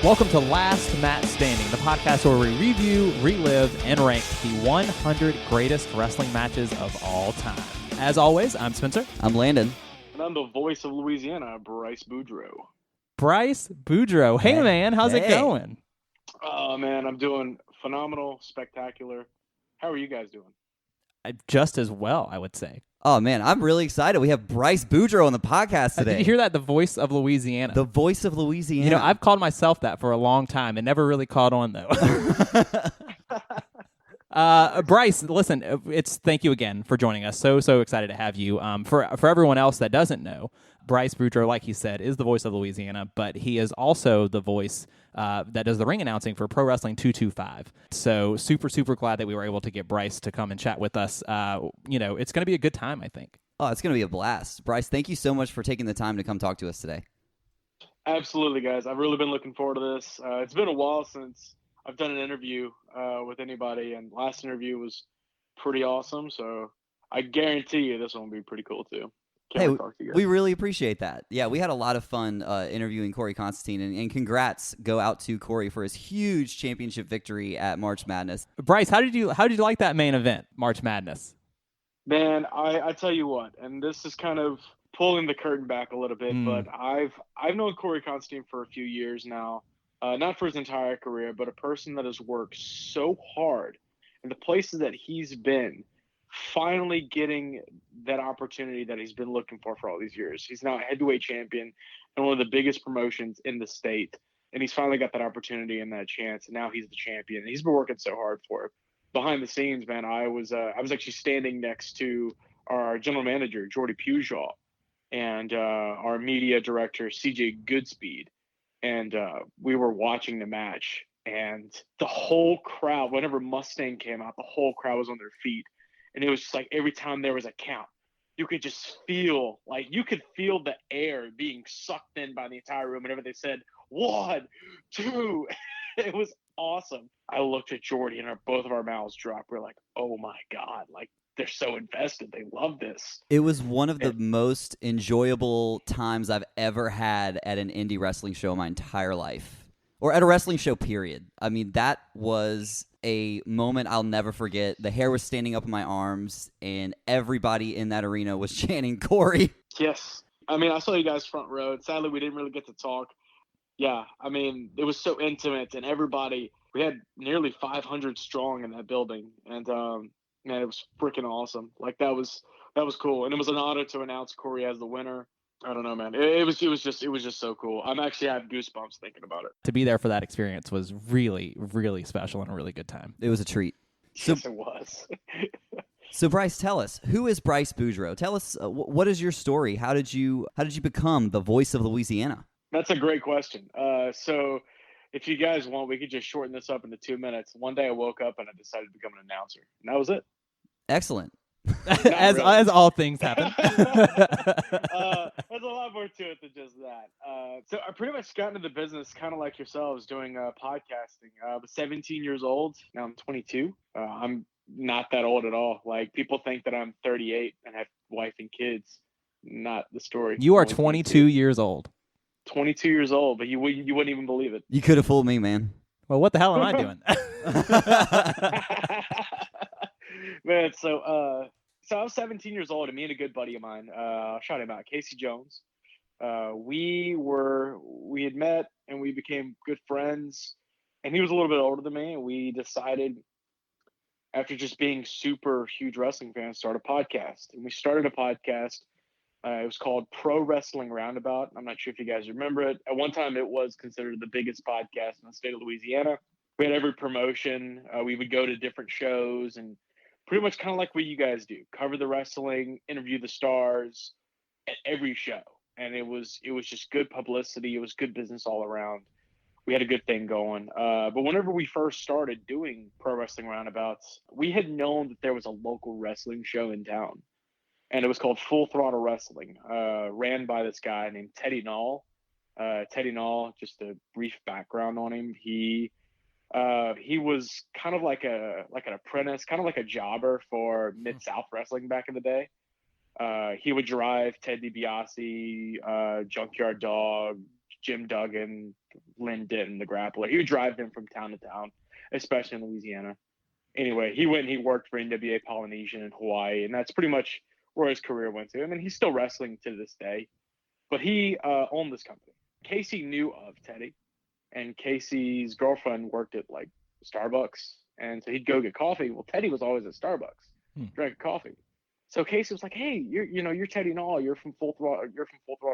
Welcome to Last Match Standing, the podcast where we review, relive, and rank the 100 greatest wrestling matches of all time. As always, I'm Spencer. I'm Landon. And I'm the voice of Louisiana, Bryce Boudreau. Bryce Boudreau. Hey, man, how's it going? Oh, man, I'm doing phenomenal, spectacular. How are you guys doing? Just as well, I would say. Oh, man, I'm really excited. We have Bryce Boudreau on the podcast today. Did you hear that? The voice of Louisiana. The voice of Louisiana. You know, I've called myself that for a long time. It never really caught on, though. Bryce, listen, thank you again for joining us. So excited to have you. For everyone else that doesn't know, Bryce Boudreau, like he said, is the voice of Louisiana, but he is also the voice that does the ring announcing for Pro Wrestling 225. So super glad that we were able to get Bryce to come and chat with us. It's going to be a good time, I think. Oh, it's going to be a blast. Bryce, thank you so much for taking the time to come talk to us today. Absolutely, guys. I've really been looking forward to this. It's been a while since I've done an interview with anybody, and last interview was pretty awesome. So I guarantee you this one will be pretty cool too. We really appreciate that. Yeah, we had a lot of fun interviewing Corey Constantine, and congrats go out to Corey for his huge championship victory at March Madness. Bryce, how did you like that main event, March Madness? Man, I tell you what, and this is kind of pulling the curtain back a little bit, but I've known Corey Constantine for a few years now. Not for his entire career, but a person that has worked so hard in the places that he's been, finally getting that opportunity that he's been looking for all these years. He's now a heavyweight champion in one of the biggest promotions in the state, and he's finally got that opportunity and that chance, and now he's the champion. And he's been working so hard for it. Behind the scenes, man, I was actually standing next to our general manager, Jordy Pujol, and our media director, CJ Goodspeed. And we were watching the match, and the whole crowd, whenever Mustang came out, the whole crowd was on their feet. And it was just like every time there was a count, you could just feel, the air being sucked in by the entire room. Whenever they said, 1, 2, it was awesome. I looked at Jordy, and both of our mouths dropped. We're like, oh my God, they're so invested. They love this. It was one of the most enjoyable times I've ever had at an indie wrestling show in my entire life, or at a wrestling show, period. I mean, that was a moment I'll never forget. The hair was standing up in my arms, and everybody in that arena was chanting Corey. Yes. I mean, I saw you guys front row. Sadly, we didn't really get to talk. Yeah, I mean, it was so intimate, and everybody, we had nearly 500 strong in that building, and man, it was freaking awesome. That was cool, and it was an honor to announce Corey as the winner. I don't know, man. It was just so cool. I'm actually have goosebumps thinking about it. To be there for that experience was really, really special and a really good time. It was a treat. Yes, it was. So, Bryce, tell us, who is Bryce Boudreau? Tell us, what is your story? How did you become the voice of Louisiana? That's a great question. So if you guys want, we could just shorten this up into 2 minutes. One day I woke up and I decided to become an announcer, and that was it. Excellent. as all things happen. There's a lot more to it than just that. So I pretty much got into the business kind of like yourselves, doing podcasting. I was 17 years old. Now I'm 22. I'm not that old at all. People think that I'm 38 and have wife and kids. Not the story. You are 22 years old. 22 years old, but you wouldn't even believe it. You could have fooled me, man. Well, what the hell am I doing? Man, so I was 17 years old, and me and a good buddy of mine, I'll shout him out, Casey Jones. We had met, and we became good friends, and he was a little bit older than me, and we decided, after just being super huge wrestling fans, start a podcast. And we started a podcast. It was called Pro Wrestling Roundabout. I'm not sure if you guys remember it. At one time, it was considered the biggest podcast in the state of Louisiana. We had every promotion. We would go to different shows and pretty much kind of like what you guys do, cover the wrestling, interview the stars at every show. And it was just good publicity. It was good business all around. We had a good thing going. But whenever we first started doing Pro Wrestling Roundabouts, we had known that there was a local wrestling show in town. And it was called Full Throttle Wrestling, ran by this guy named Teddy Knoll. Teddy Knoll, just a brief background on him. He was kind of like an apprentice, kind of like a jobber for Mid-South Wrestling back in the day. He would drive Ted DiBiase, Junkyard Dog, Jim Duggan, Lynn Denton, the grappler. He would drive them from town to town, especially in Louisiana. Anyway, he went and he worked for NWA Polynesian in Hawaii, and that's pretty much where his career went to. I mean, he's still wrestling to this day, but he owned this company. Casey knew of Teddy, and Casey's girlfriend worked at like Starbucks, and so he'd go get coffee. Well, Teddy was always at Starbucks drinking coffee. So Casey was like, "Hey, you're Teddy Nall. You're from Full Throttle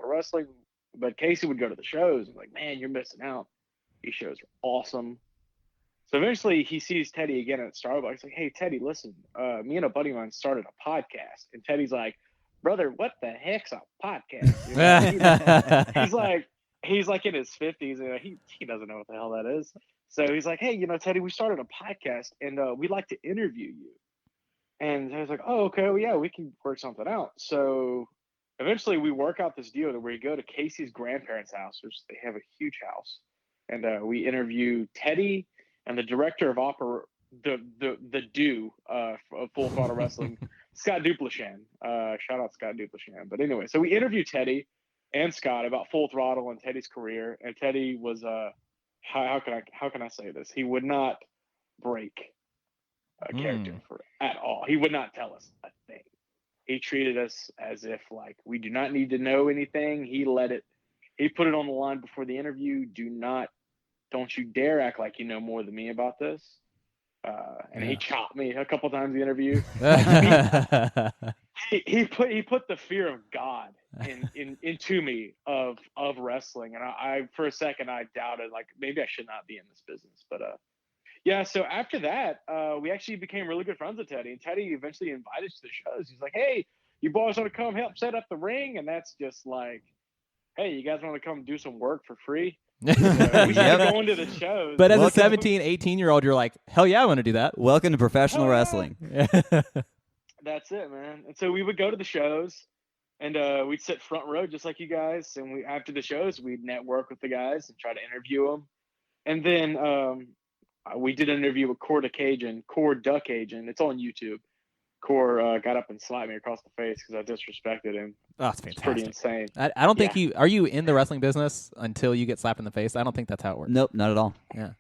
Wrestling." But Casey would go to the shows and like, "Man, you're missing out. These shows are awesome." So eventually he sees Teddy again at Starbucks. He's like, "Hey, Teddy, listen, me and a buddy of mine started a podcast." And Teddy's like, "Brother, what the heck's a podcast?" You know? he's like in his 50s, and he doesn't know what the hell that is. So he's like, "Hey, Teddy, we started a podcast, and we'd like to interview you." And I was like, "Oh, okay, well, yeah, we can work something out." So eventually we work out this deal where we go to Casey's grandparents' house, which they have a huge house, and we interview Teddy and the director of the of Full Throttle Wrestling, Scott Duplashan. Shout out Scott Duplashan. But anyway, so we interviewed Teddy and Scott about Full Throttle and Teddy's career, and Teddy was how can I say this? He would not break a character at all. He would not tell us a thing. He treated us as if like we do not need to know anything. He put it on the line before the interview. Don't you dare act like you know more than me about this. And he chopped me a couple times in the interview. he put the fear of God into me of wrestling, and I for a second I doubted like maybe I should not be in this business, but yeah. So after that, we actually became really good friends with Teddy, and Teddy eventually invited us to the shows. He's like, "Hey, you boys want to come help set up the ring?" And that's just like, "Hey, you guys want to come do some work for free?" We started going to the shows. But as a 17, 18-year-old, you're like, hell yeah, I want to do that. Welcome to professional wrestling. That's it, man. And so we would go to the shows, and we'd sit front row just like you guys. And after the shows, we'd network with the guys and try to interview them. And then we did an interview with Core Duck Cajun. It's on YouTube. Core got up and slapped me across the face because I disrespected him. Oh, it's fantastic. It's pretty insane. I don't think are you in the wrestling business until you get slapped in the face? I don't think that's how it works. Nope, not at all. Yeah.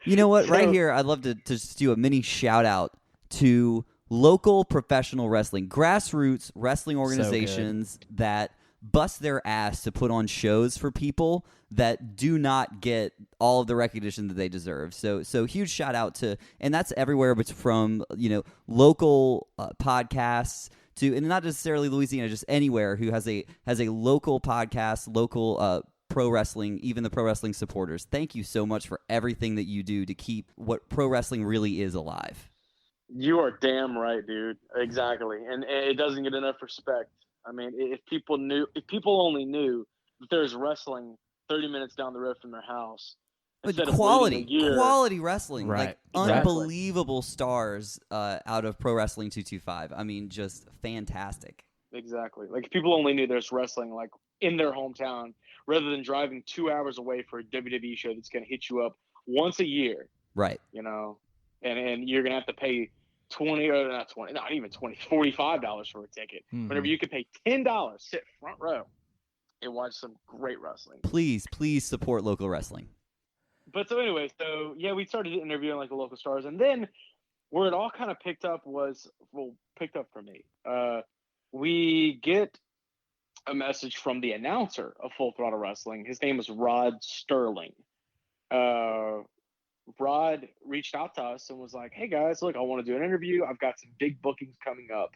You know what? Right here, I'd love to just do a mini shout out to local professional wrestling, grassroots wrestling organizations that bust their ass to put on shows for people that do not get all of the recognition that they deserve. So huge shout out to, and that's everywhere, but from local podcasts to, and not necessarily Louisiana, just anywhere who has a local podcast, local pro wrestling, even the pro wrestling supporters. Thank you so much for everything that you do to keep what pro wrestling really is alive. You are damn right, dude. Exactly. And it doesn't get enough respect. I mean, if people only knew that there's wrestling 30 minutes down the road from their house. But quality wrestling, right. Like unbelievable stars out of Pro Wrestling 225. I mean, just fantastic. Exactly. Like if people only knew there's wrestling like in their hometown rather than driving 2 hours away for a WWE show that's going to hit you up once a year. Right. And you're going to have to pay $45 for a ticket. Mm-hmm. Whenever you can pay $10, sit front row and watch some great wrestling. Please support local wrestling. But so anyway, we started interviewing like the local stars, and then where it all kind of picked up for me. We get a message from the announcer of Full Throttle Wrestling. His name is Rod Sterling. Rod reached out to us and was like, "Hey guys, look, I want to do an interview. I've got some big bookings coming up.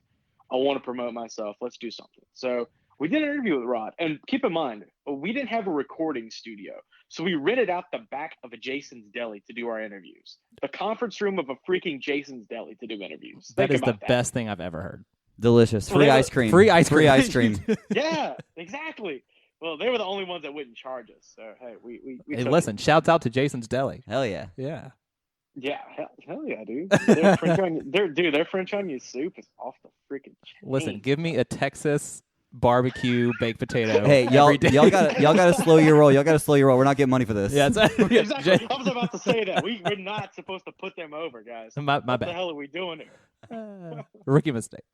I want to promote myself. Let's do something." So we did an interview with Rod, and keep in mind, we didn't have a recording studio. So we rented out the back of a Jason's Deli to do our interviews. The conference room of a freaking Jason's Deli to do interviews. That is the best thing I've ever heard. Delicious. Free ice cream. Free ice cream. Yeah, exactly. Well, they were the only ones that wouldn't charge us. So, hey, we hey, listen, shouts out to Jason's Deli. Hell yeah. Yeah. Yeah, hell yeah, dude. Their French onion soup is off the freaking chain. Listen, give me a Texas barbecue baked potato. Hey, y'all gotta slow your roll. Y'all gotta slow your roll. We're not getting money for this. Yeah, exactly. I was about to say that. We're not supposed to put them over, guys. My what bad. the hell are we doing here? Rookie mistake.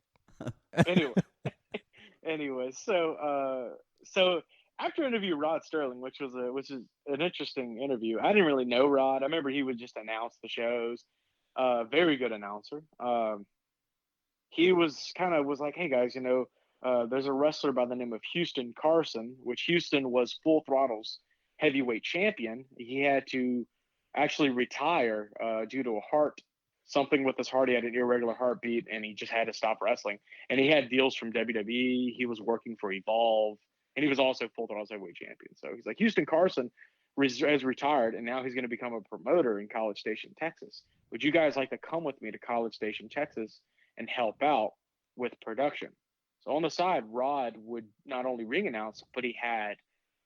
Anyway, so after interview Rod Sterling, which is an interesting interview. I didn't really know Rod. I remember he would just announce the shows. Very good announcer. He was like, hey guys, there's a wrestler by the name of Houston Carson, which Houston was Full Throttle's heavyweight champion. He had to actually retire due to something with his heart. He had an irregular heartbeat, and he just had to stop wrestling. And he had deals from WWE. He was working for Evolve, and he was also Full Throttle's heavyweight champion. So he's like, Houston Carson has retired, and now he's going to become a promoter in College Station, Texas. Would you guys like to come with me to College Station, Texas, and help out with production? So on the side, Rod would not only ring announce, but he had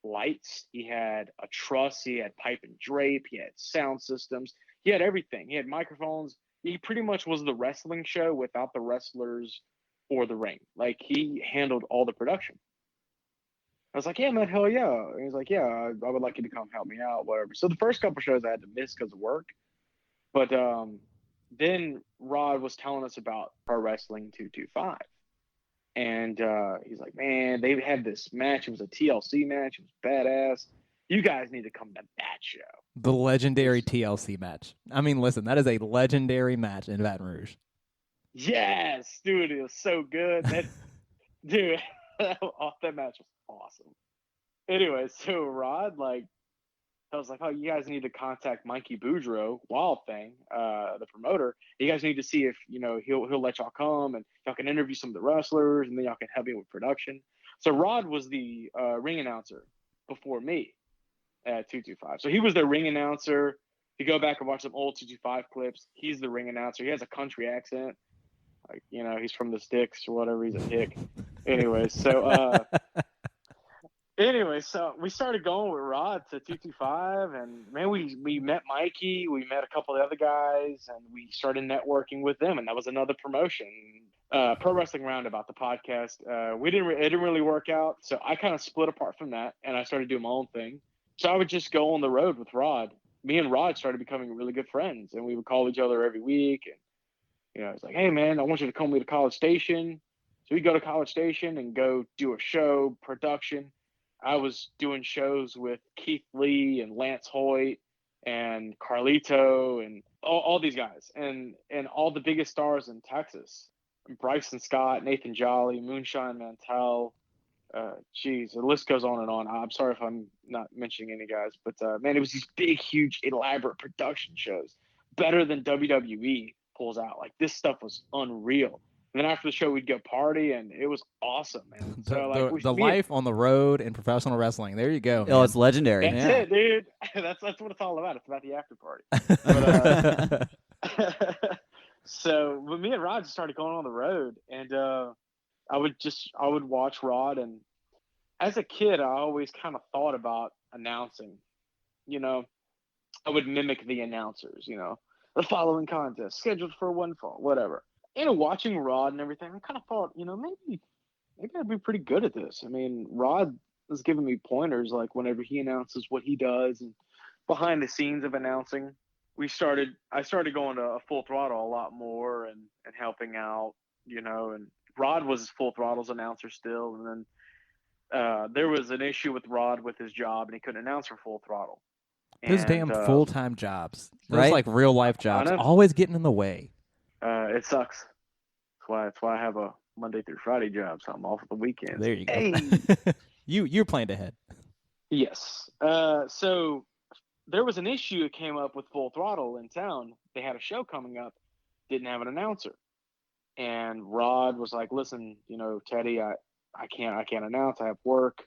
lights, he had a truss, he had pipe and drape, he had sound systems, he had everything. He had microphones. He pretty much was the wrestling show without the wrestlers or the ring. Like, he handled all the production. I was like, yeah, man, hell yeah. And he's like, yeah, I would like you to come help me out, whatever. So the first couple shows I had to miss because of work. But then Rod was telling us about Pro Wrestling 225. And he's like, man, they had this match. It was a TLC match. It was badass. You guys need to come to that show. The legendary TLC match. I mean, listen, that is a legendary match in Baton Rouge. Yes, dude, it was so good. Dude, that match was awesome. Anyway, so Rod, I was like, oh, you guys need to contact Mikey Boudreaux, Wild Thing, the promoter. You guys need to see if, he'll let y'all come, and y'all can interview some of the wrestlers, and then y'all can help me with production. So Rod was the ring announcer before me at 225. So he was the ring announcer. If you go back and watch some old 225 clips, he's the ring announcer. He has a country accent. He's from the sticks or whatever. He's a hick. Anyway, so we started going with Rod to 225, and man, we met Mikey, we met a couple of other guys, and we started networking with them, and that was another promotion. Pro Wrestling Roundabout, the podcast. It didn't really work out, so I kind of split apart from that, and I started doing my own thing. So I would just go on the road with Rod. Me and Rod started becoming really good friends, and we would call each other every week. And it's like, hey man, I want you to come with me to College Station. So we go to College Station and go do a show production. I was doing shows with Keith Lee and Lance Hoyt and Carlito and all these guys and all the biggest stars in Texas. Bryson Scott, Nathan Jolly, Moonshine Mantell. The list goes on and on. I'm sorry if I'm not mentioning any guys, but man, it was these big, huge, elaborate production shows. Better than WWE pulls out. Like, this stuff was unreal. And then after the show, we'd go party, and it was awesome, man. So the life on the road in professional wrestling. There you go. Man. Oh, it's legendary. That's it, dude. That's what it's all about. It's about the after party. But, so me and Rod just started going on the road, and I would watch Rod, and as a kid, I always kind of thought about announcing. I would mimic the announcers. The following contest scheduled for one fall, whatever. Watching Rod and everything, I kind of thought, maybe I'd be pretty good at this. I mean, Rod was giving me pointers, like whenever he announces what he does and behind the scenes of announcing. I started going to a Full Throttle a lot more and helping out, and Rod was Full Throttle's announcer still. And then there was an issue with Rod with his job, and he couldn't announce for Full Throttle. Those damn full-time jobs. Those right? like real-life jobs always getting in the way. It sucks. That's why I have a Monday through Friday job, so I'm off at the weekends. There you go. Hey. You planned ahead. Yes. So there was an issue that came up with Full Throttle in town. They had a show coming up, didn't have an announcer, and Rod was like, "Listen, Teddy, I can't announce. I have work."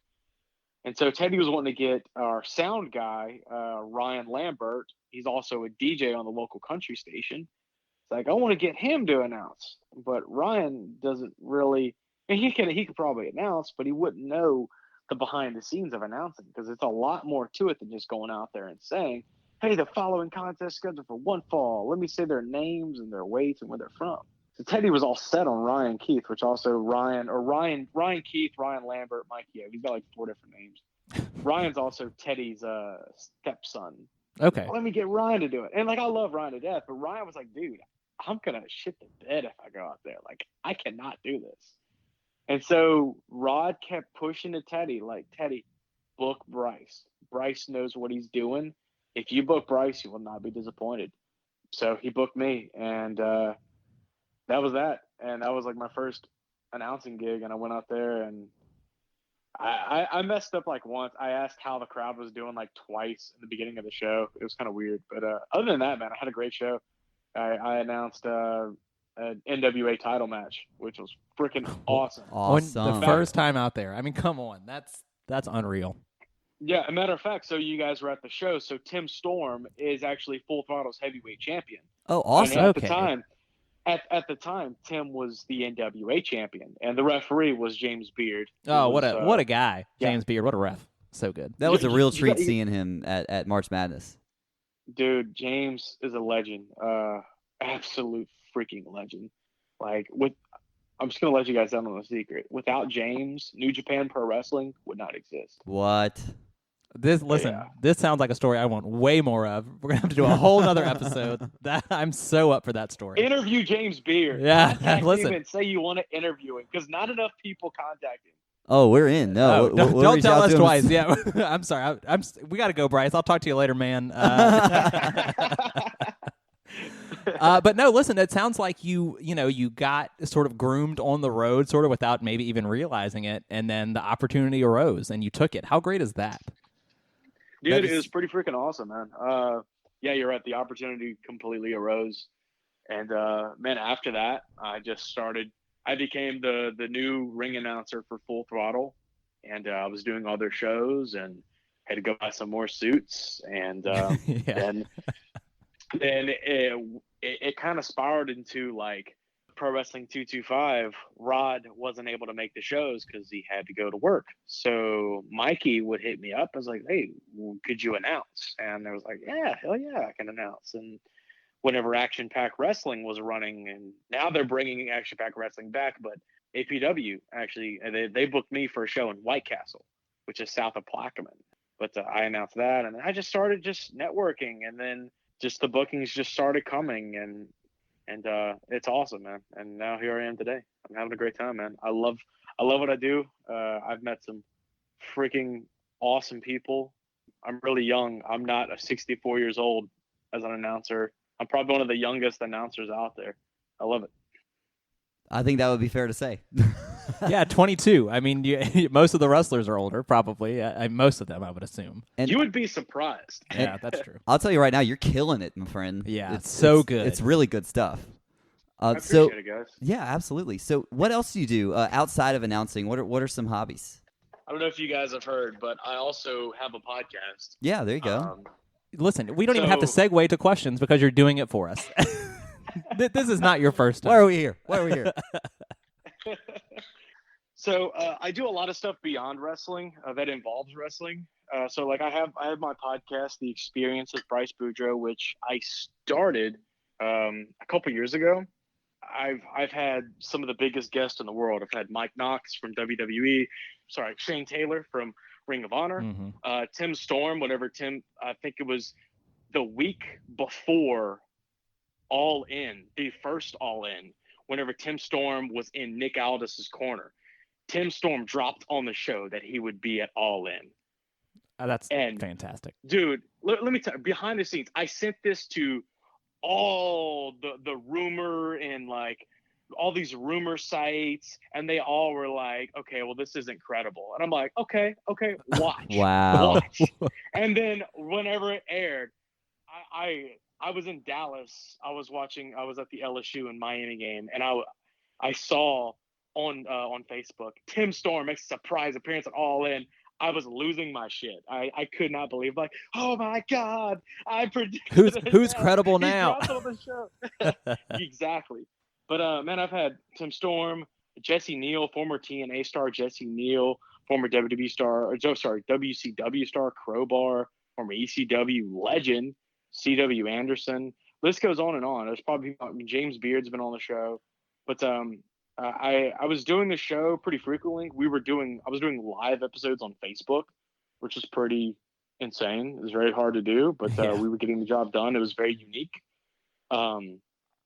And so Teddy was wanting to get our sound guy, Ryan Lambert. He's also a DJ on the local country station. It's like, I want to get him to announce, but Ryan doesn't really. And he could probably announce, but he wouldn't know the behind the scenes of announcing, because it's a lot more to it than just going out there and saying, "Hey, the following contest scheduled for one fall. Let me say their names and their weights and where they're from." So Teddy was all set on Ryan Keith, which also Ryan Keith, Ryan Lambert, Mike. Yeah, he's got like 4 different names. Ryan's also Teddy's stepson. Okay. Let me get Ryan to do it. And I love Ryan to death, but Ryan was like, dude, I'm going to shit the bed if I go out there. I cannot do this. And so Rod kept pushing to Teddy, like, Teddy, book Bryce. Bryce knows what he's doing. If you book Bryce, you will not be disappointed. So he booked me, and that was that. And that was like my first announcing gig, and I went out there, and I messed up like once. I asked how the crowd was doing like twice in the beginning of the show. It was kind of weird, but other than that, man, I had a great show. I announced an NWA title match, which was freaking awesome. Awesome. The first time out there. I mean, come on, that's unreal. Yeah, a matter of fact, so you guys were at the show. So Tim Storm is actually Full Throttle's heavyweight champion. Oh, awesome. And at the time, Tim was the NWA champion, and the referee was James Beard. Oh, what a guy, James Beard. What a ref. So good. That was a real treat seeing him at March Madness. Dude, James is a legend. Absolute freaking legend. Like, I'm just gonna let you guys down on a secret. Without James, New Japan Pro Wrestling would not exist. What? This sounds like a story I want way more of. We're gonna have to do a whole other episode. I'm so up for that story. Interview James Beard. Yeah, listen. Him and say you want to interview him because not enough people contact him. Oh, we're in. No, don't tell us twice. Yeah, I'm sorry. We got to go, Bryce. I'll talk to you later, man. But no, listen. It sounds like you got sort of groomed on the road, sort of without maybe even realizing it, and then the opportunity arose, and you took it. How great is that? Dude, it was pretty freaking awesome, man. Yeah, you're right. The opportunity completely arose. And, man, after that, I became the new ring announcer for Full Throttle. And I was doing other shows and had to go buy some more suits. And then it kind of spiraled into, like, Pro Wrestling 225, Rod wasn't able to make the shows because he had to go to work. So Mikey would hit me up. I was like, hey, could you announce? And I was like, yeah, hell yeah, I can announce. And whenever Action Pack Wrestling was running, and now they're bringing Action Pack Wrestling back, but APW actually, they booked me for a show in White Castle, which is south of Plaquemine. But I announced that, and I just started just networking, and then just the bookings just started coming, and it's awesome, man. And now here I am today. I'm having a great time, man. I love what I do. I've met some freaking awesome people. I'm really young. I'm not 64 years old as an announcer. I'm probably one of the youngest announcers out there. I love it. I think that would be fair to say. Yeah, 22. I mean, most of the wrestlers are older, probably. Most of them, I would assume. And you would be surprised. Yeah, that's true. I'll tell you right now, you're killing it, my friend. Yeah, it's so good. It's really good stuff. I appreciate it, guys. Yeah, absolutely. So what else do you do outside of announcing? What are some hobbies? I don't know if you guys have heard, but I also have a podcast. Yeah, there you go. Listen, we don't even have to segue to questions because you're doing it for us. This is not your first time. Why are we here? So I do a lot of stuff beyond wrestling that involves wrestling. So like I have my podcast, The Experience with Bryce Boudreau, which I started a couple years ago. I've had some of the biggest guests in the world. I've had Mike Knox from WWE, Shane Taylor from Ring of Honor, Tim Storm. I think it was the week before All In, the first All In, whenever Tim Storm was in Nick Aldis's corner. Tim Storm dropped on the show that he would be at All In. That's fantastic. Dude, let me tell you, behind the scenes, I sent this to all the rumor and like all these rumor sites, and they all were like, okay, well, this isn't credible. And I'm like, okay, watch. Wow. Watch. And then whenever it aired, I was in Dallas. I was at the LSU and Miami game, and I saw on Facebook, Tim Storm makes a surprise appearance at All In. I was losing my shit. I could not believe, like, oh my God, I predicted who's credible now? On the show. Exactly. But man, I've had Tim Storm, Jesse Neal, former TNA star Jesse Neal, former WWE star, WCW star Crowbar, former ECW legend CW Anderson. List goes on and on. There's probably James Beard's been on the show, but I was doing the show pretty frequently. I was doing live episodes on Facebook, which is pretty insane. It was very hard to do, but we were getting the job done. It was very unique.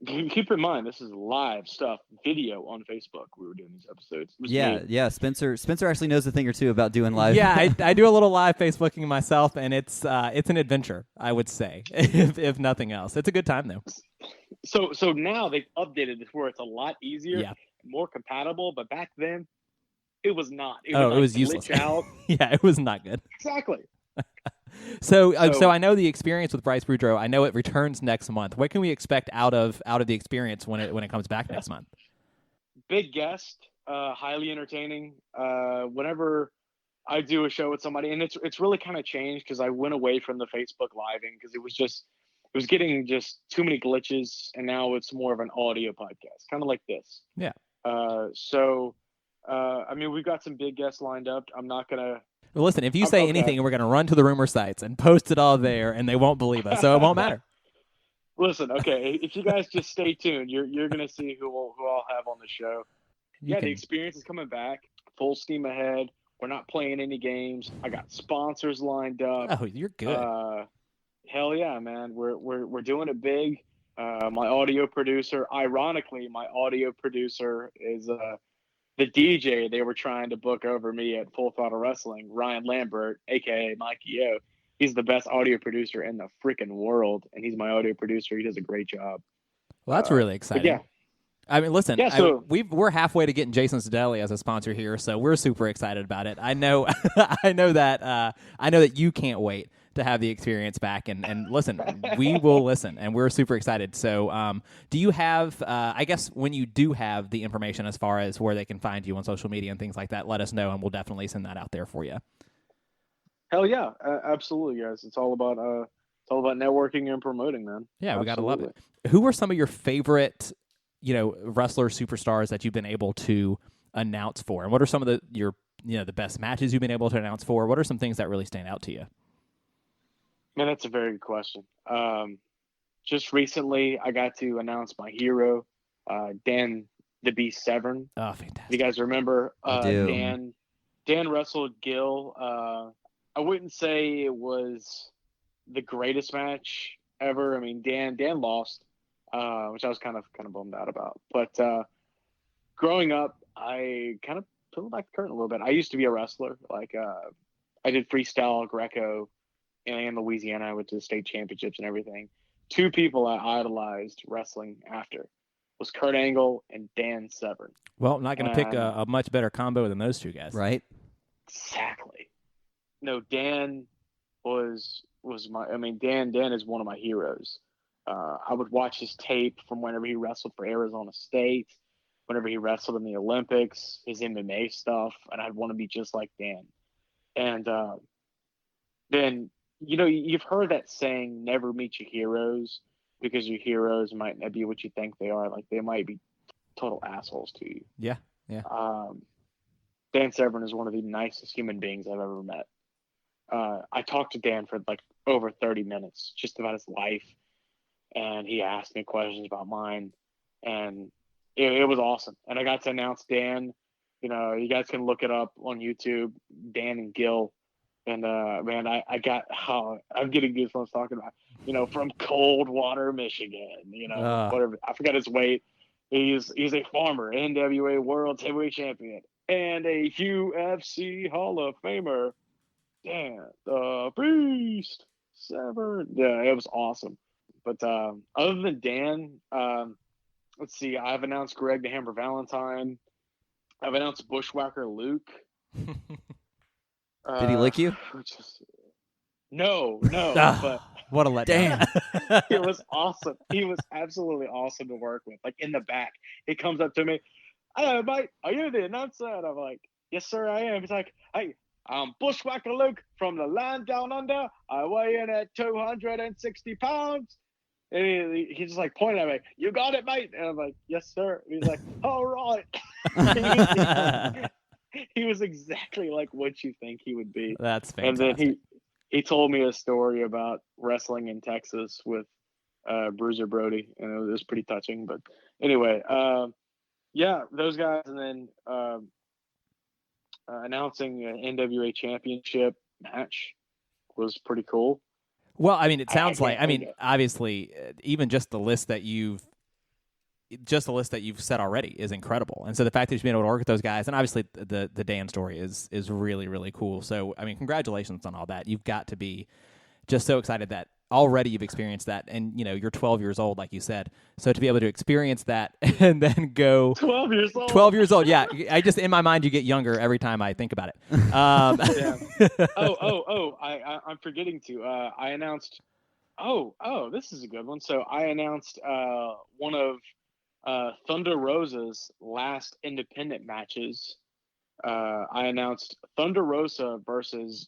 Keep in mind, this is live stuff, video on Facebook. We were doing these episodes. It was me. Yeah. Spencer actually knows a thing or two about doing live. Yeah, I do a little live Facebooking myself, and it's an adventure, I would say, if nothing else. It's a good time though. So now they've updated this where it's a lot easier, Yeah. more compatible. But back then, it was not. It was useless. Out. Yeah, it was not good. Exactly. So I know the experience with Bryce Boudreau. I know it returns next month. What can we expect out of the experience when it comes back next month? Big guest, highly entertaining. Whenever I do a show with somebody, and it's really kind of changed because I went away from the Facebook living because it was getting just too many glitches, and now it's more of an audio podcast, kind of like this. Yeah. I mean, we've got some big guests lined up. I'm not gonna. Well, listen, if you say anything, we're going to run to the rumor sites and post it all there, and they won't believe us, so it won't matter. Listen, okay, if you guys just stay tuned, you're going to see who I'll have on the show. The experience is coming back, full steam ahead. We're not playing any games. I got sponsors lined up. Oh, you're good. Hell yeah, man. We're doing it big. My audio producer, ironically, is the DJ they were trying to book over me at Full Throttle Wrestling, Ryan Lambert, a.k.a. Mikey O. He's the best audio producer in the freaking world, and he's my audio producer. He does a great job. Well, that's really exciting. Yeah. I mean, listen, we're halfway to getting Jason's Deli as a sponsor here, so we're super excited about it. I know, I know that you can't wait to have the experience back, and listen, we will listen, and we're super excited. So, do you have? I guess when you do have the information as far as where they can find you on social media and things like that, let us know, and we'll definitely send that out there for you. Hell yeah, absolutely, guys. It's all about networking and promoting, man. Yeah, we gotta love it. Who are some of your favorite, wrestler superstars that you've been able to announce for, and what are some of the best matches you've been able to announce for? What are some things that really stand out to you? Man, that's a very good question. Just recently, I got to announce my hero, Dan the Beast Severn. Oh, fantastic! You guys remember I do. Dan wrestled Gil. I wouldn't say it was the greatest match ever. I mean, Dan lost, which I was kind of bummed out about. But growing up, I kind of pulled back the curtain a little bit. I used to be a wrestler. Like I did freestyle, Greco, in Louisiana. I went to the state championships and everything. Two people I idolized wrestling after was Kurt Angle and Dan Severn. Well, I'm not going to pick a much better combo than those two guys. Right? Exactly. No, Dan was my. I mean, Dan is one of my heroes. I would watch his tape from whenever he wrestled for Arizona State, whenever he wrestled in the Olympics, his MMA stuff, and I'd want to be just like Dan. And then, you've heard that saying, never meet your heroes, because your heroes might not be what you think they are. Like, they might be total assholes to you. Yeah. Dan Severn is one of the nicest human beings I've ever met. I talked to Dan for like over 30 minutes just about his life, and he asked me questions about mine, and it was awesome. And I got to announce Dan. You guys can look it up on YouTube, Dan and Gil. And man, I'm getting goosebumps talking about, from Coldwater, Michigan. Whatever. I forgot his weight. He's a farmer, NWA World Heavyweight Champion, and a UFC Hall of Famer. Dan the Beast Severn. Yeah, it was awesome. But other than Dan, let's see. I've announced Greg the Hammer Valentine. I've announced Bushwhacker Luke. Did he lick you? No. But what a letdown! Damn, it was awesome. He was absolutely awesome to work with. Like in the back, he comes up to me. Hello, mate. Are you the announcer? And I'm like, yes, sir, I am. He's like, hey, I'm Bushwhacker Luke from the land down under. I weigh in at 260 pounds. And he's just like pointing at me. You got it, mate. And I'm like, yes, sir. And he's like, all right. He was exactly like what you think he would be. That's fantastic. And then he told me a story about wrestling in Texas with Bruiser Brody, and it was pretty touching. But anyway, yeah, those guys, and then announcing an NWA championship match was pretty cool. Well, I mean, it sounds like, obviously, even just the list that you've just the list that you've said already is incredible. And so the fact that you've been able to work with those guys, and obviously the Dan story is really, really cool. So, I mean, congratulations on all that. You've got to be just so excited that already you've experienced that. And, you're 12 years old, like you said. So to be able to experience that and then go 12 years old. 12 years old. Yeah. I just, in my mind, you get younger every time I think about it. I'm forgetting to. I announced. This is a good one. So I announced one of Thunder Rosa's last independent matches. I announced Thunder Rosa versus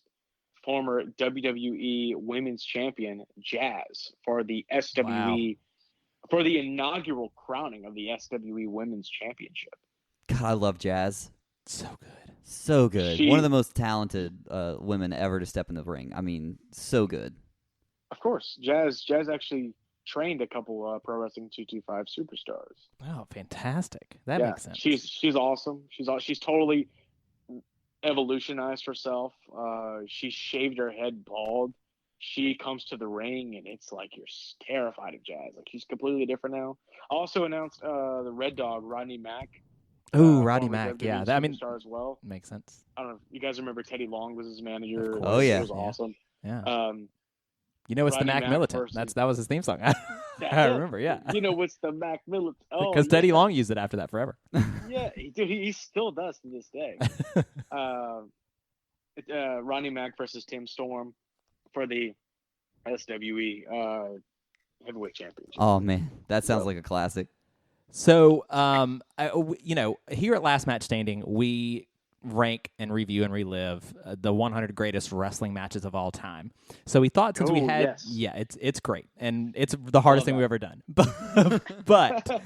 former WWE Women's Champion Jazz for the SWE for the inaugural crowning of the SWE Women's Championship. God, I love Jazz. So good. So good. One of the most talented women ever to step in the ring. I mean, so good. Of course, Jazz actually trained a couple Pro Wrestling 225 superstars. Oh, fantastic! That makes sense. She's awesome. She's totally evolutionized herself. She shaved her head bald. She comes to the ring and it's like you're terrified of Jazz. Like she's completely different now. I also announced the Red Dog Rodney Mack. Ooh, Rodney Mack. Yeah, star as well. Makes sense. I don't know. You guys remember Teddy Long was his manager? Oh yeah, it was awesome. Yeah. It's the Mac Militant. That was his theme song. I remember. Yeah. What's the Mac Militant? Oh, because Teddy Long used it after that forever. Yeah, he still does to this day. Rodney Mack versus Tim Storm for the SWE Heavyweight Championship. Oh man, that sounds like a classic. So, here at Last Match Standing, we rank and review and relive the 100 greatest wrestling matches of all time. So we thought since we had, it's great and it's the hardest thing we've ever done. But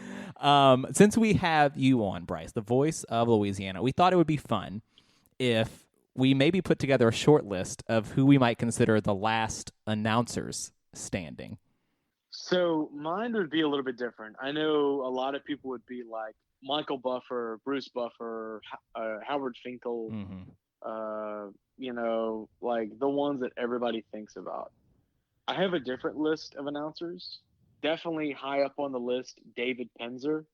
since we have you on, Bryce, the voice of Louisiana, we thought it would be fun if we maybe put together a short list of who we might consider the last announcers standing. So mine would be a little bit different. I know a lot of people would be like Michael Buffer, Bruce Buffer, Howard Finkel, like the ones that everybody thinks about. I have a different list of announcers. Definitely high up on the list, David Penzer.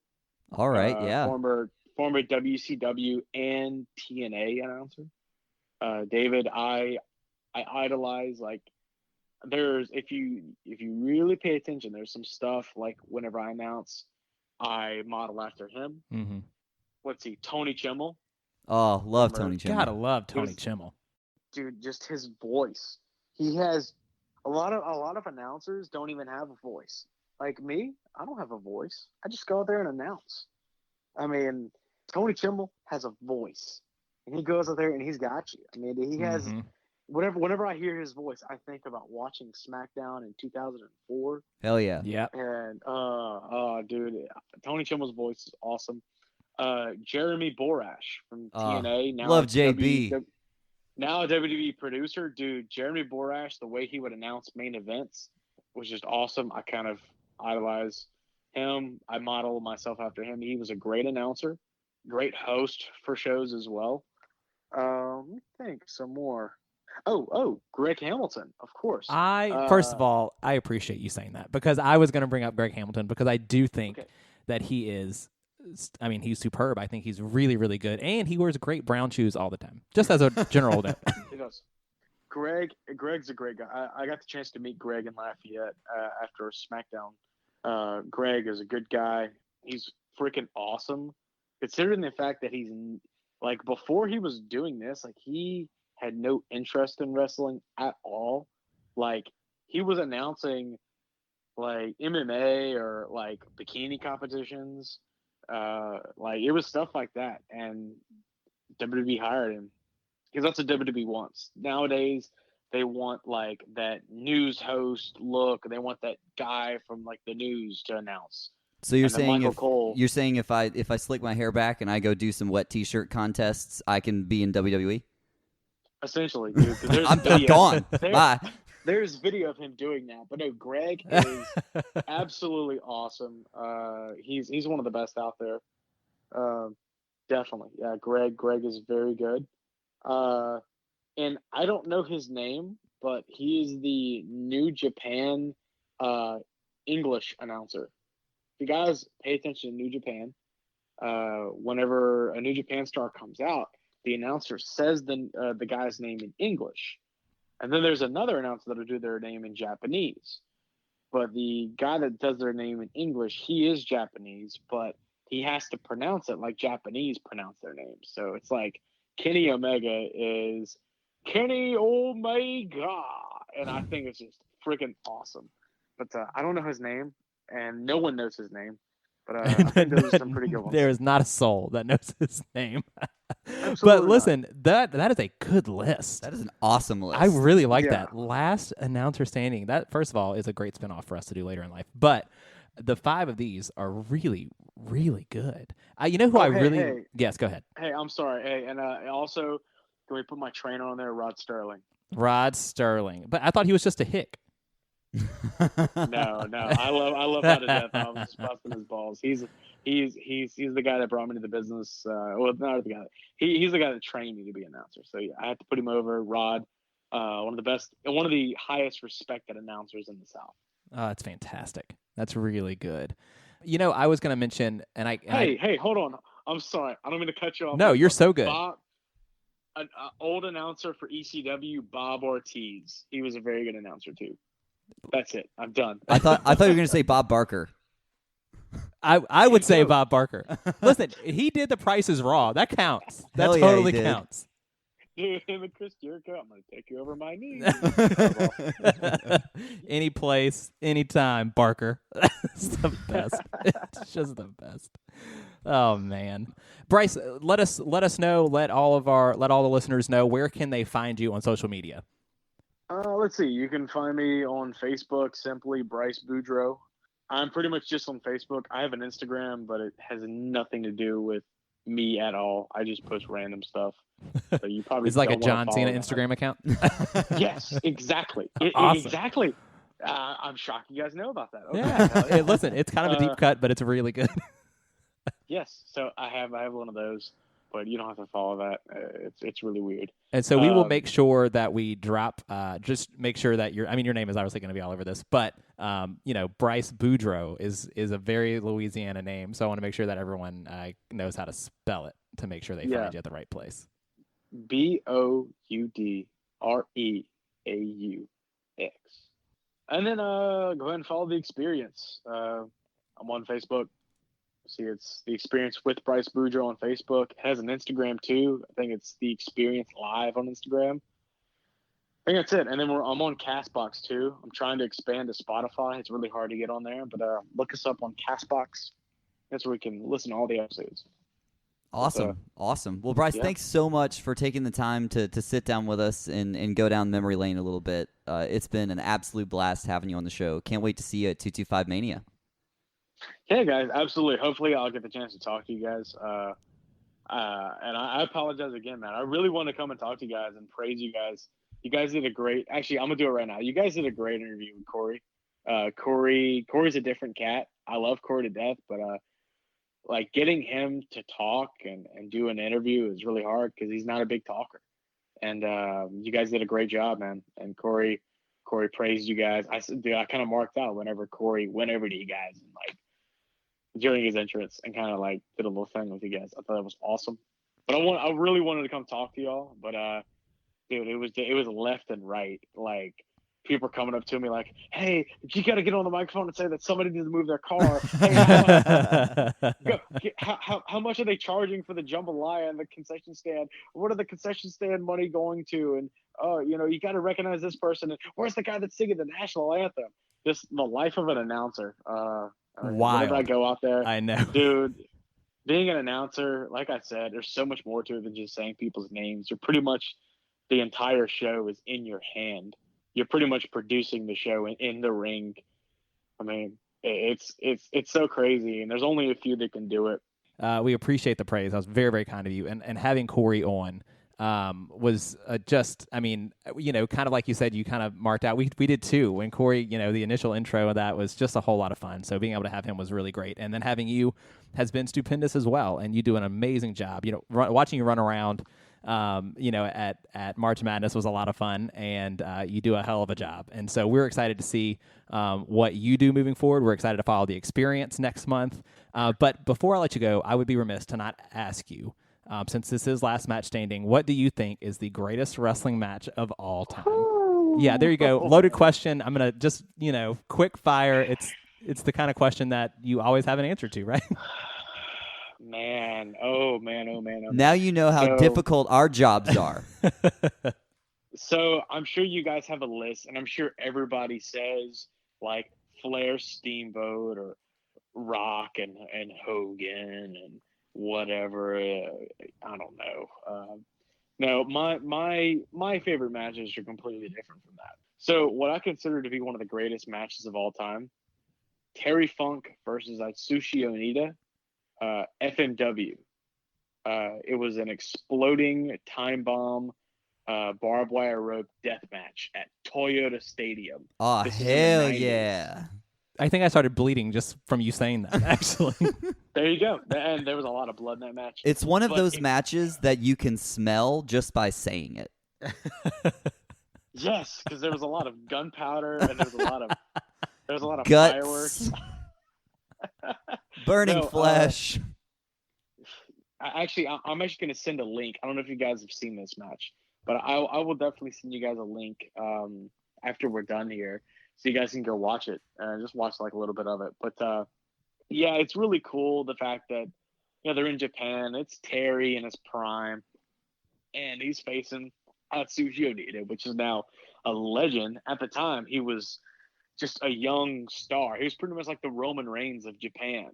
All right, yeah. Former WCW and TNA announcer. David, I idolize. Like, there's if you really pay attention, there's some stuff like whenever I announce, I model after him. Mm-hmm. Let's see, Tony Chimel. Oh, love Tony Chimel. Gotta love Tony Chimel. Dude, just his voice. He has a lot of announcers don't even have a voice. Like me, I don't have a voice. I just go out there and announce. I mean, Tony Chimel has a voice, and he goes out there and he's got you. I mean, he has whenever I hear his voice, I think about watching SmackDown in 2004. Hell yeah. Yeah. And dude, Tony Chimel's voice is awesome. Jeremy Borash from TNA. Now love JB. Now a WWE producer. Dude, Jeremy Borash, the way he would announce main events was just awesome. I kind of idolize him. I model myself after him. He was a great announcer, great host for shows as well. Let me think some more. Greg Hamilton, of course. First of all, I appreciate you saying that because I was going to bring up Greg Hamilton because I do think that he is, I mean, he's superb. I think he's really, really good. And he wears great brown shoes all the time, just as a general note. He does. Greg's a great guy. I got the chance to meet Greg in Lafayette after SmackDown. Greg is a good guy. He's freaking awesome. Considering the fact that he's, like, before he was doing this, like, he had no interest in wrestling at all. Like, he was announcing like MMA or like bikini competitions. Like, it was stuff like that. And WWE hired him because that's what WWE wants. Nowadays, they want like that news host look. They want that guy from like the news to announce. So you're saying if I slick my hair back and I go do some wet t-shirt contests, I can be in WWE? Essentially, dude. I'm gone. Bye. There's video of him doing that. But no, Greg is absolutely awesome. He's one of the best out there. Definitely. Yeah, Greg is very good. And I don't know his name, but he is the New Japan English announcer. you guys pay attention to New Japan, whenever a New Japan star comes out, the announcer says the guy's name in English, and then there's another announcer that'll do their name in Japanese. But the guy that does their name in English, he is Japanese, but he has to pronounce it like Japanese pronounce their names. So it's like Kenny Omega is Kenny Omega, and I think it's just freaking awesome. But I don't know his name, and no one knows his name. But I think those are some pretty good ones. There is not a soul that knows his name. Absolutely But not. listen, that is a good list. That is an awesome list. I really like Yeah. that. Last announcer standing. That, first of all, is a great spinoff for us to do later in life. But the 5 of these are really, really good. You know who I really... Hey. Yes, go ahead. Hey, I'm sorry. Hey, and also, can we put my trainer on there, Rod Sterling? Rod Sterling. But I thought he was just a hick. No. I love Rod to death. I'm just busting his balls. He's the guy that brought me to the business. Well, not the guy. He's the guy that trained me to be an announcer. So yeah, I had to put him over. Rod, one of the best, one of the highest respected announcers in the South. Oh, that's fantastic. That's really good. You know, I was going to mention, and I... Hey, hold on. I'm sorry. I don't mean to cut you off. No, you're so good. Bob, an old announcer for ECW, Bob Ortiz. He was a very good announcer too. That's it. I'm done. I thought you were going to say Bob Barker. I would say Bob Barker. Listen, he did The Price is Raw. That counts. That Hell yeah, he totally did. counts. Dude, him and Chris Jericho, I'm going to take you over my knees. Any place, anytime, Barker. It's the best. It's just the best. Oh man, Bryce, let us know. Let all the listeners know, where can they find you on social media? Let's see. You can find me on Facebook, simply Bryce Boudreau. I'm pretty much just on Facebook. I have an Instagram, but it has nothing to do with me at all. I just post random stuff. So you probably It's like a don't wanna John Cena follow that. Instagram account. Yes, exactly. Awesome. Exactly. I'm shocked you guys know about that. Okay. Yeah. Hey, listen, it's kind of a deep cut, but it's really good. Yes. So I have one of those, but you don't have to follow that. It's really weird. And so we will make sure that we drop. Just make sure that your name is obviously going to be all over this, but Bryce Boudreau is a very Louisiana name, so I want to make sure that everyone knows how to spell it to make sure they find you at the right place. Boudreaux. And then go ahead and follow The Experience. I'm on Facebook. See, it's The Experience with Bryce Boudreau on Facebook. It has an Instagram too. I think it's The Experience Live on Instagram. I think that's it. And then I'm on Castbox too. I'm trying to expand to Spotify. It's really hard to get on there, but look us up on Castbox. That's where we can listen to all the episodes. Awesome. Well, Bryce, thanks so much for taking the time to sit down with us and go down memory lane a little bit. It's been an absolute blast having you on the show. Can't wait to see you at 225 Mania. Yeah, guys, absolutely. Hopefully I'll get the chance to talk to you guys. And I apologize again, man. I really want to come and talk to you guys and praise you guys. You guys did a great – actually, I'm going to do it right now. You guys did a great interview with Corey. Corey's a different cat. I love Corey to death, but like getting him to talk and do an interview is really hard because he's not a big talker. And you guys did a great job, man. And Corey praised you guys. I kind of marked out whenever Corey went over to you guys and like during his entrance and kind of like did a little thing with you guys. I thought that was awesome. But I really wanted to come talk to y'all. But dude, it was left and right. Like people are coming up to me like, "Hey, you got to get on the microphone and say that somebody needs to move their car. Hey, how much are they charging for the jambalaya and the concession stand? What are the concession stand money going to? And you got to recognize this person. And where's the guy that's singing the national anthem?" Just the life of an announcer. Whenever I go out there, I know, dude. Being an announcer, like I said, there's so much more to it than just saying people's names. You're pretty much the entire show is in your hand. You're pretty much producing the show in the ring. I mean, it's so crazy, and there's only a few that can do it. We appreciate the praise. That was very, very kind of you. And having Corey on was just, kind of like you said, you kind of marked out. We did too. When Corey, the initial intro of that was just a whole lot of fun. So being able to have him was really great. And then having you has been stupendous as well. And you do an amazing job. Watching you run around at March Madness was a lot of fun, and you do a hell of a job. And so we're excited to see what you do moving forward. We're excited to follow the experience next month. But before I let you go, I would be remiss to not ask you, since this is last match standing, what do you think is the greatest wrestling match of all time? Yeah, there you go. Loaded question. I'm gonna just quick fire. It's the kind of question that you always have an answer to, right? Man, oh man. Now you know how difficult our jobs are. So I'm sure you guys have a list, and I'm sure everybody says like Flair, Steamboat, or Rock and Hogan and whatever. I don't know. No, my favorite matches are completely different from that. So what I consider to be one of the greatest matches of all time, Terry Funk versus Atsushi Onita, FMW. It was an exploding time bomb, barbed wire rope death match at Toyota Stadium. Oh, hell yeah. I think I started bleeding just from you saying that, actually. There you go. And there was a lot of blood in that match. It's one of those matches that you can smell just by saying it. Yes, because there was a lot of gunpowder and there was a lot of guts, fireworks. burning flesh. I'm actually going to send a link. I don't know if you guys have seen this match, but I will definitely send you guys a link after we're done here, so you guys can go watch it and just watch like a little bit of it. But yeah, it's really cool the fact that they're in Japan. It's Terry in his prime, and he's facing Atsushi Onita, which is now a legend. At the time, he was just a young star. He was pretty much like the Roman Reigns of Japan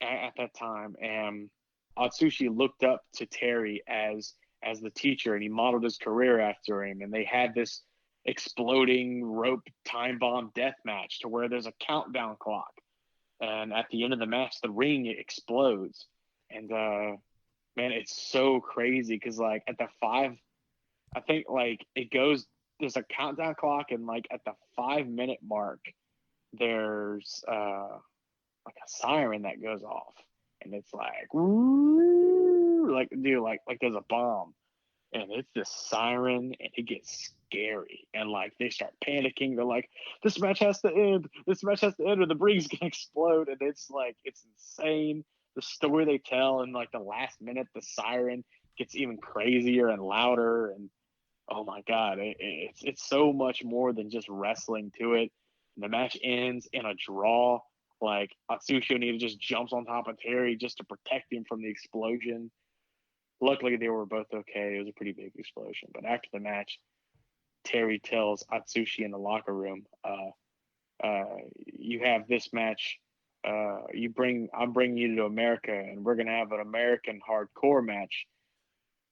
at that time. And Atsushi looked up to Terry as the teacher, and he modeled his career after him. And they had this exploding rope time bomb death match to where there's a countdown clock. And at the end of the match, the ring explodes. And man, it's so crazy because like at the 5, I think like it goes. There's a countdown clock, and like at the 5-minute mark, there's like a siren that goes off, and it's like woo, like dude, like there's a bomb, and it's this siren, and it gets scary, and like they start panicking. They're like, this match has to end. This match has to end, or the ring's gonna explode, and it's like it's insane. The story they tell, and like the last minute, the siren gets even crazier and louder, and oh my God, it's so much more than just wrestling to it. And the match ends in a draw. Like Atsushi Onita just jumps on top of Terry just to protect him from the explosion. Luckily, they were both okay. It was a pretty big explosion. But after the match, Terry tells Atsushi in the locker room, "You have this match. I'm bringing you to America, and we're gonna have an American hardcore match.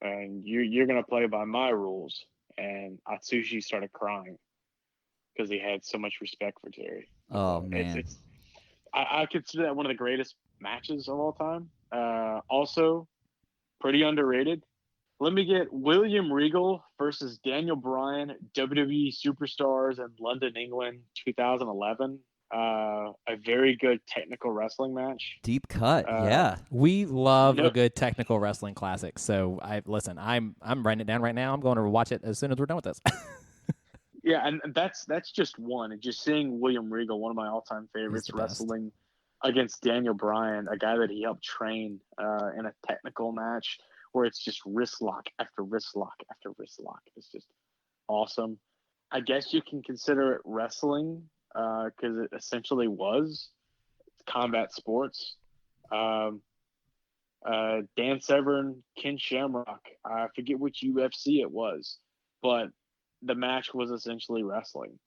And you're gonna play by my rules." And Atsushi started crying because he had so much respect for Terry. Oh man, I consider that one of the greatest matches of all time. Also, pretty underrated. Let me get William Regal versus Daniel Bryan, WWE Superstars in London, England, 2011. A very good technical wrestling match. Deep cut, yeah. We love a good technical wrestling classic. So I'm writing it down right now. I'm going to watch it as soon as we're done with this. Yeah, and that's just one. And just seeing William Regal, one of my all-time favorites, wrestling against Daniel Bryan, a guy that he helped train in a technical match where it's just wrist lock after wrist lock after wrist lock. It's just awesome. I guess you can consider it wrestling because it essentially was combat sports. Dan Severn, Ken Shamrock, I forget which UFC it was, but the match was essentially wrestling.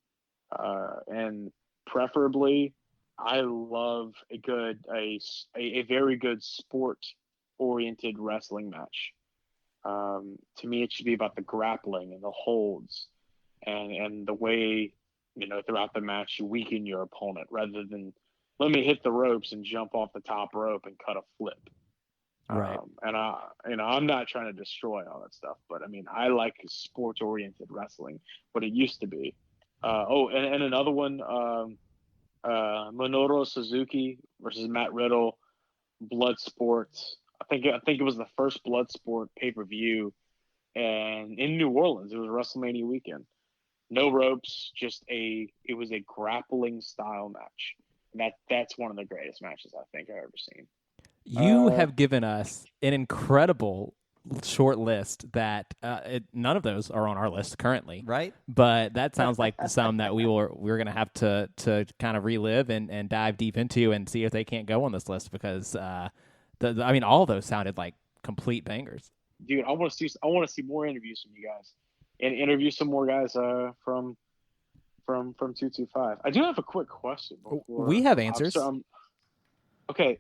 And preferably, I love a very good sport-oriented wrestling match. To me, it should be about the grappling and the holds and the way, throughout the match you weaken your opponent rather than let me hit the ropes and jump off the top rope and cut a flip. Right. And I'm not trying to destroy all that stuff, but I mean, I like sports-oriented wrestling, what it used to be. And another one, Minoru Suzuki versus Matt Riddle, Bloodsport. I think it was the first Bloodsport pay-per-view and in New Orleans. It was WrestleMania weekend. No ropes, it was a grappling style match. And that's one of the greatest matches I think I've ever seen. You have given us an incredible short list that none of those are on our list currently, Right? but that sounds like some that we're going to have to kind of relive and dive deep into and see if they can't go on this list, because all of those sounded like complete bangers. Dude, I want to see more interviews from you guys, and interview some more guys from 225. I do have a quick question. We have answers. Okay,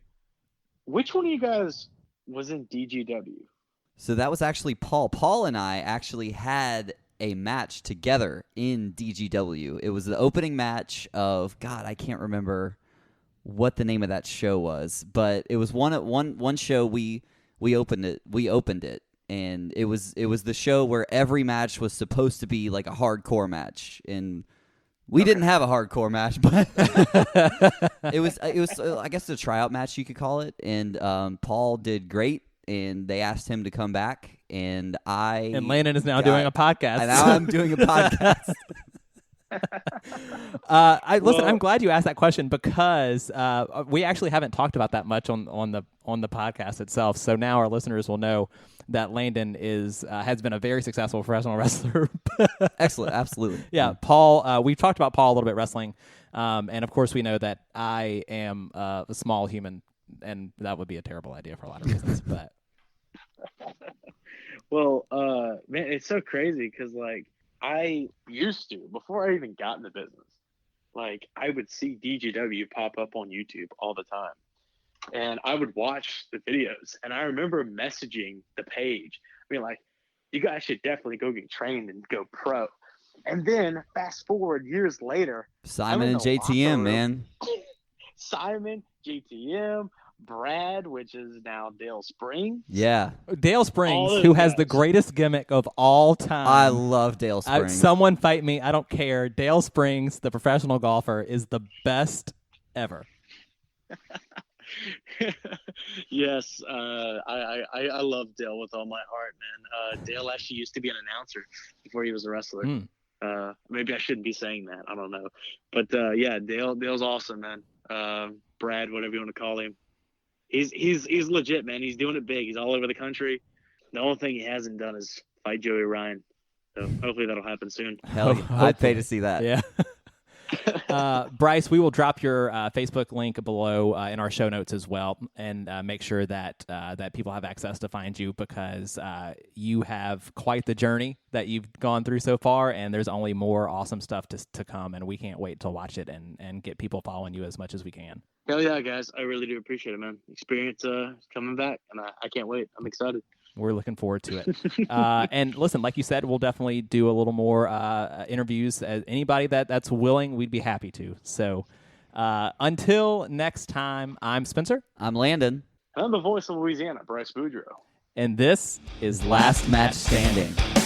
which one of you guys was in DGW? So that was actually Paul. Paul and I actually had a match together in DGW. It was the opening match of, God, I can't remember what the name of that show was, but it was one show we opened it, and it was the show where every match was supposed to be like a hardcore match, and we didn't have a hardcore match, but it was I guess a tryout match, you could call it, and Paul did great. And they asked him to come back, and Landon is now doing a podcast. And now I'm doing a podcast. I'm glad you asked that question, because we actually haven't talked about that much on the podcast itself. So now our listeners will know that Landon has been a very successful professional wrestler. Excellent, absolutely. Yeah, Paul. We've talked about Paul a little bit wrestling, and of course we know that I am a small human, and that would be a terrible idea for a lot of reasons. But well, man, it's so crazy because like I used to, before I even got in the business, like I would see DGW pop up on YouTube all the time, and I would watch the videos, and I remember messaging the page, being like, "You guys should definitely go get trained and go pro." And then fast forward years later, Simon and JTM, man. Simon, JTM, Brad, which is now Dale Springs. Yeah. Dale Springs, who has the greatest gimmick of all time. I love Dale Springs. Someone fight me. I don't care. Dale Springs, the professional golfer, is the best ever. Yes. I love Dale with all my heart, man. Dale actually used to be an announcer before he was a wrestler. Maybe I shouldn't be saying that. I don't know. But yeah, Dale's awesome, man. Brad, whatever you want to call him. He's legit, man. He's doing it big. He's all over the country. The only thing he hasn't done is fight Joey Ryan. So hopefully that'll happen soon. Hell yeah. I'd pay to see that. Yeah. Bryce, we will drop your Facebook link below in our show notes as well, and make sure that people have access to find you, because you have quite the journey that you've gone through so far, and there's only more awesome stuff to come, and we can't wait to watch it and get people following you as much as we can. Hell yeah, guys. I really do appreciate it, man. Experience coming back, and I can't wait. I'm excited. We're looking forward to it. And listen, like you said, we'll definitely do a little more interviews. Anybody that's willing, we'd be happy to. So until next time, I'm Spencer. I'm Landon. I'm the voice of Louisiana, Bryce Boudreau. And this is Last Match Standing.